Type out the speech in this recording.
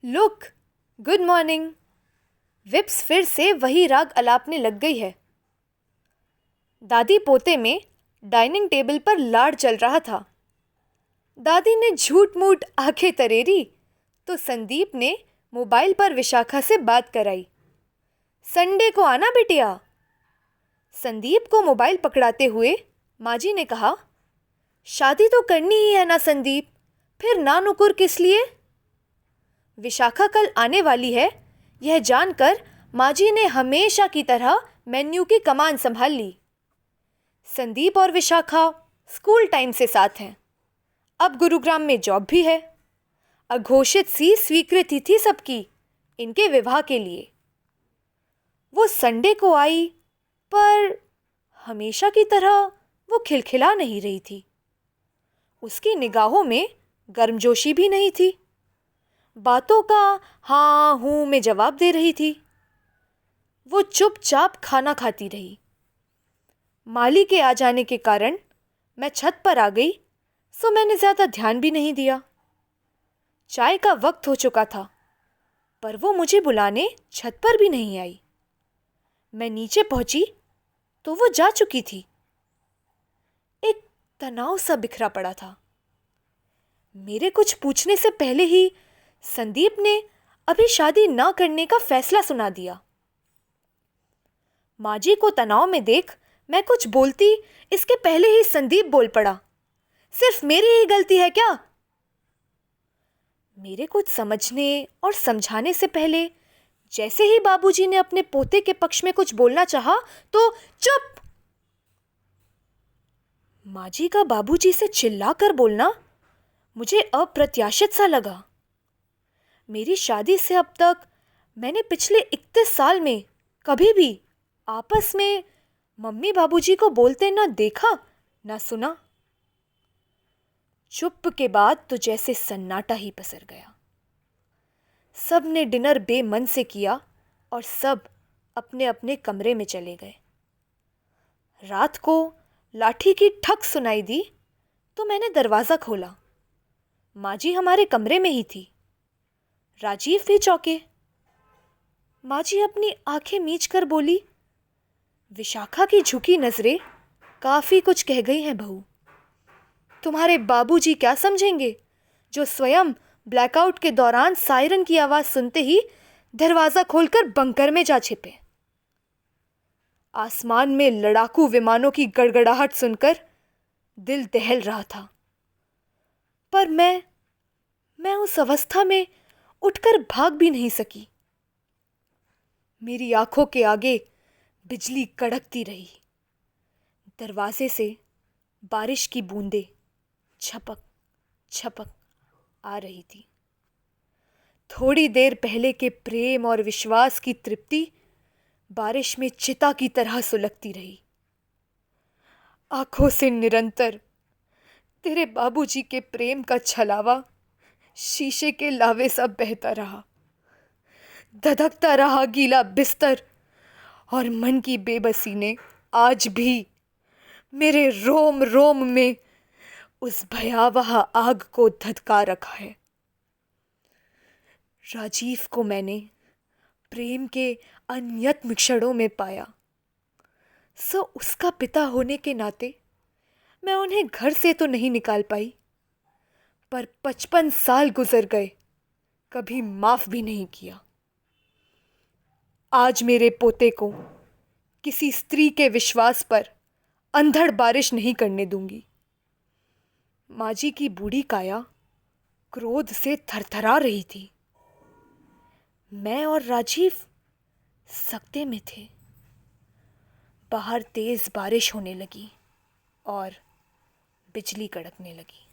Look, good morning. विप्स फिर से वही राग अलापने लग गई है। दादी पोते में डाइनिंग टेबल पर लाड़ चल रहा था। दादी ने झूठ मूठ आंखें तरेरी तो संदीप ने मोबाइल पर विशाखा से बात कराई। संडे को आना बिटिया। संदीप को मोबाइल पकड़ाते हुए माँ जी ने कहा, शादी तो करनी ही है ना संदीप, फिर ना नुकुर किस लिए? विशाखा कल आने वाली है, यह जानकर माँ जी ने हमेशा की तरह मेन्यू की कमान संभाल ली। संदीप और विशाखा स्कूल टाइम से साथ हैं। अब गुरुग्राम में जॉब भी है। अघोषित सी स्वीकृति थी सबकी इनके विवाह के लिए। वो संडे को आई, पर हमेशा की तरह वो खिलखिला नहीं रही थी। उसकी निगाहों में गर्मजोशी भी नहीं थी। बातों का हाँ हूँ में जवाब दे रही थी। वो चुपचाप खाना खाती रही। माली के आ जाने के कारण मैं छत पर आ गई, सो मैंने ज्यादा ध्यान भी नहीं दिया। चाय का वक्त हो चुका था, पर वो मुझे बुलाने छत पर भी नहीं आई। मैं नीचे पहुंची तो वो जा चुकी थी। एक तनाव सा बिखरा पड़ा था। मेरे कुछ पूछने से पहले ही संदीप ने अभी शादी ना करने का फैसला सुना दिया। माँ जी को तनाव में देख मैं कुछ बोलती इसके पहले ही संदीप बोल पड़ा, सिर्फ मेरी ही गलती है क्या? मेरे कुछ समझने और समझाने से पहले जैसे ही बाबूजी ने अपने पोते के पक्ष में कुछ बोलना चाहा तो चुप। माँ जी का बाबूजी से चिल्लाकर बोलना मुझे अप्रत्याशित सा लगा। मेरी शादी से अब तक मैंने पिछले 31 साल में कभी भी आपस में मम्मी बाबूजी को बोलते ना देखा ना सुना। चुप के बाद तो जैसे सन्नाटा ही पसर गया। सब ने डिनर बेमन से किया और सब अपने अपने कमरे में चले गए। रात को लाठी की ठक सुनाई दी तो मैंने दरवाजा खोला। माँ जी हमारे कमरे में ही थी। राजीव भी चौंके। माँ जी अपनी आंखें मीच कर बोली, विशाखा की झुकी नजरें काफी कुछ कह गई हैं बहू। तुम्हारे बाबूजी क्या समझेंगे जो स्वयं ब्लैकआउट के दौरान सायरन की आवाज सुनते ही दरवाजा खोलकर बंकर में जा छिपे। आसमान में लड़ाकू विमानों की गड़गड़ाहट सुनकर दिल दहल रहा था, पर मैं उस अवस्था में उठकर भाग भी नहीं सकी। मेरी आंखों के आगे बिजली कड़कती रही। दरवाजे से बारिश की बूंदें छपक छपक आ रही थी। थोड़ी देर पहले के प्रेम और विश्वास की तृप्ति बारिश में चिता की तरह सुलगती रही। आंखों से निरंतर तेरे बाबूजी के प्रेम का छलावा शीशे के लावे सा बहता रहा। धधकता रहा गीला बिस्तर और मन की बेबसी ने आज भी मेरे रोम रोम में उस भयावह आग को धधका रखा है। राजीव को मैंने प्रेम के अन्यत्म क्षणों में पाया, सो उसका पिता होने के नाते मैं उन्हें घर से तो नहीं निकाल पाई, पर 55 साल गुजर गए, कभी माफ भी नहीं किया। आज मेरे पोते को किसी स्त्री के विश्वास पर अंधड़ बारिश नहीं करने दूंगी। माँ जी की बूढ़ी काया क्रोध से थरथरा रही थी। मैं और राजीव सकते में थे। बाहर तेज बारिश होने लगी और बिजली कड़कने लगी।